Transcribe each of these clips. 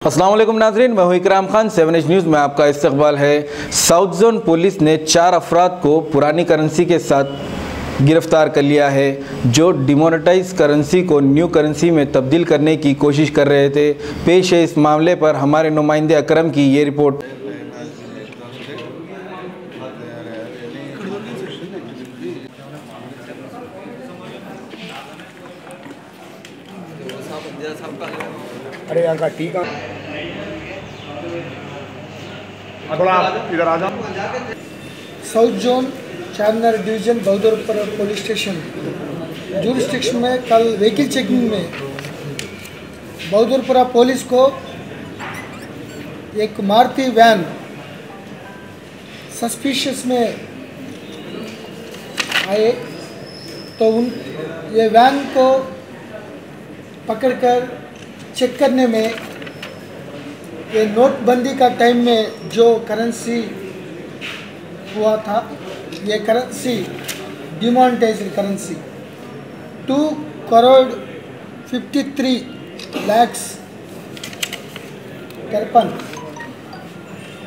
अस्सलाम वालेकुम नाज़रीन, मैं हूं इकराम खान। 7H न्यूज़ में आपका इस्तकबाल है। साउथ जोन पुलिस ने 4 अफराद को पुरानी करेंसी के साथ गिरफ्तार कर लिया है, जो डिमोनेटाइज करेंसी को न्यू करेंसी में तब्दील करने की कोशिश कर रहे थे। पेश है इस मामले पर हमारे नुमाइंदे अकरम की ये रिपोर्ट। अरे यहाँ का ठीक है, थोड़ा आप इधर आ जाओ। South zone Charminar division Bahadurpura police station jurisdiction में कल व्हीकल चेकिंग में बहादुरपुरा पुलिस को एक मारुति वैन सस्पिशियस में आए, तो ये वैन को पकड़कर चेक करने में ये नोटबंदी का टाइम में जो करेंसी हुआ था, ये currency demonetised currency 2 crore 53 lakh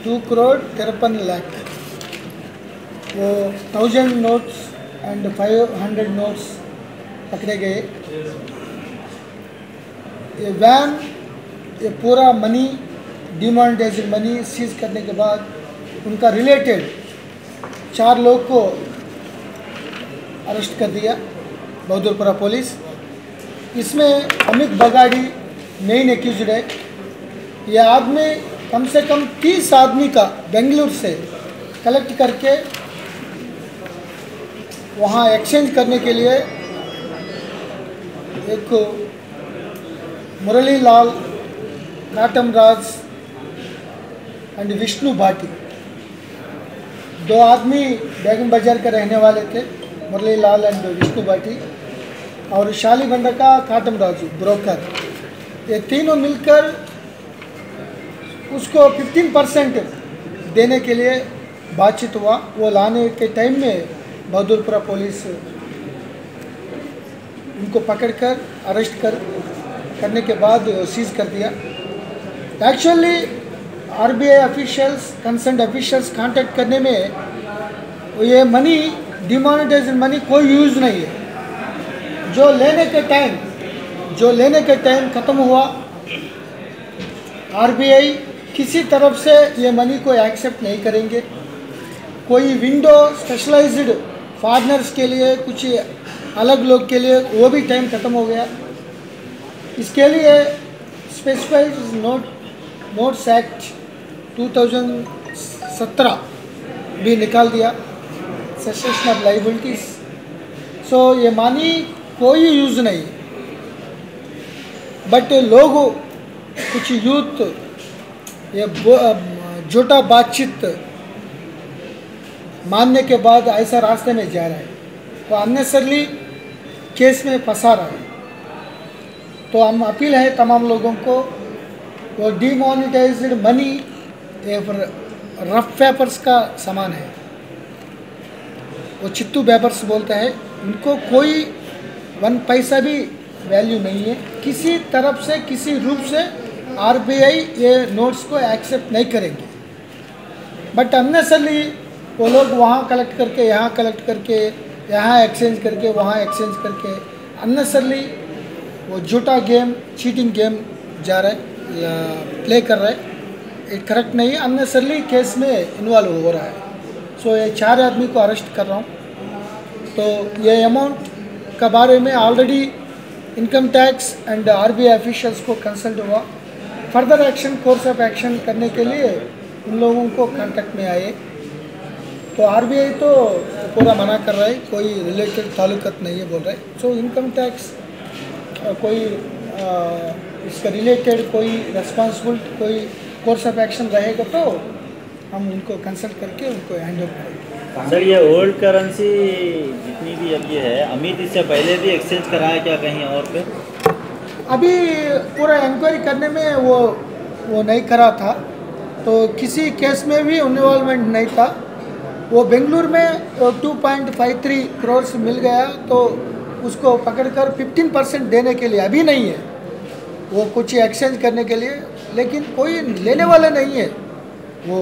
2 crore 53 lakh, वो 1000 नोट्स एंड 500 नोट्स पकड़े गए। ये वैन, ये पूरा मनी डिमोनेटाइज्ड मनी सीज करने के बाद उनका रिलेटेड 4 लोग को अरेस्ट कर दिया बहादुरपुरा पुलिस। इसमें अमित बगाड़ी मेन एक्यूज्ड है। यह आदमी कम से कम 30 आदमी का बेंगलुरु से कलेक्ट करके वहाँ एक्सचेंज करने के लिए एक मुरली लाल, काटम राज एंड विष्णु भाटी, 2 आदमी बेगम बाजार के रहने वाले थे, मुरली लाल एंड विष्णु भाटी, और शालीबंडा का काटम राजू ब्रोकर। ये तीनों मिलकर उसको 15% देने के लिए बातचीत हुआ। वो लाने के टाइम में बहादुरपुरा पुलिस उनको पकड़कर अरेस्ट करने के बाद सीज कर दिया। Actually RBI officials, concern officials contact करने में ये मनी डिमोनेटाइज्ड मनी कोई यूज़ नहीं है। जो लेने के टाइम ख़त्म हुआ, आरबीआई किसी तरफ से ये मनी को एक्सेप्ट नहीं करेंगे। कोई विंडो स्पेशलाइज्ड फॉरेनर्स के लिए, कुछ अलग लोग के लिए, वो भी टाइम ख़त्म हो गया। इसके लिए स्पेसिफाइड नोट्स एक्ट 2017 भी निकाल दिया, सेसेशन ऑफ लाइबिलिटीज। सो ये मनी कोई यूज़ नहीं, बट लोगों कुछ यूथ ये झूठा बातचीत मानने के बाद ऐसा रास्ते में जा रहा है, वो अननेसेसरली केस में फंसा रहा है। तो हम अपील है तमाम लोगों को, वो डिमोनेटाइज्ड मनी रफ पेपर्स का सामान है, वो चित्तू पेपर्स बोलते हैं, उनको कोई 1 पैसा भी वैल्यू नहीं है। किसी तरफ से, किसी रूप से आरबीआई ये नोट्स को एक्सेप्ट नहीं करेंगे, बट अननेसेसरली वो लोग वहाँ कलेक्ट करके, यहाँ कलेक्ट करके, यहाँ एक्सचेंज करके, वहाँ एक्सचेंज करके, अननेसेसरली वो झूठा गेम, चीटिंग गेम जा रहा है या प्ले कर रहा है। ये करेक्ट नहीं है, अननेसेसरली केस में इन्वॉल्व हो रहा है। सो ये 4 आदमी को अरेस्ट कर रहा हूँ। तो ये अमाउंट के बारे में already income tax and RBI officials को कंसल्ट हुआ। Further action, course of action करने के लिए उन लोगों को कांटेक्ट में आए। तो आरबीआई तो पूरा मना कर रहा है, कोई रिलेटेड ताल्लुकात नहीं है बोल रहा है। सो इनकम टैक्स कोई इसका रिलेटेड कोई रेस्पॉन्सिबल कोई कोर्स ऑफ एक्शन रहेगा तो हम उनको कंसल्ट करके उनको हैंड ओवर करेंगे। सर, ये ओल्ड करेंसी जितनी भी अब ये है, अमित इससे पहले भी एक्सचेंज कराया क्या कहीं और पे? अभी पूरा इंक्वायरी करने में वो नहीं करा था, तो किसी केस में भी इन्वॉल्वमेंट नहीं था। वो बेंगलुरु में 2.53 करोड़ मिल गया, तो उसको पकड़कर 15% देने के लिए, अभी नहीं है, वो कुछ एक्सचेंज करने के लिए लेकिन कोई लेने वाला नहीं है। वो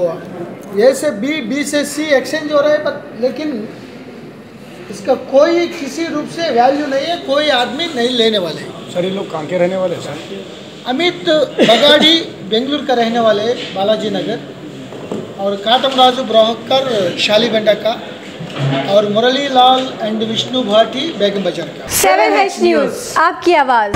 ए से बी, बी से सी एक्सचेंज हो रहा है, पर लेकिन इसका कोई किसी रूप से वैल्यू नहीं है, कोई आदमी नहीं लेने वाले। सर ये लोग कहाँ के रहने वाले हैं सर? अमित बगाड़ी बेंगलुरु का रहने वाले, बालाजी नगर, और काटमराजू ब्रोहकर शालीबेंडा का, और मुरली लाल एंड विष्णु भाटी बेगम बाजार का। 7H न्यूज़, आपकी आवाज़।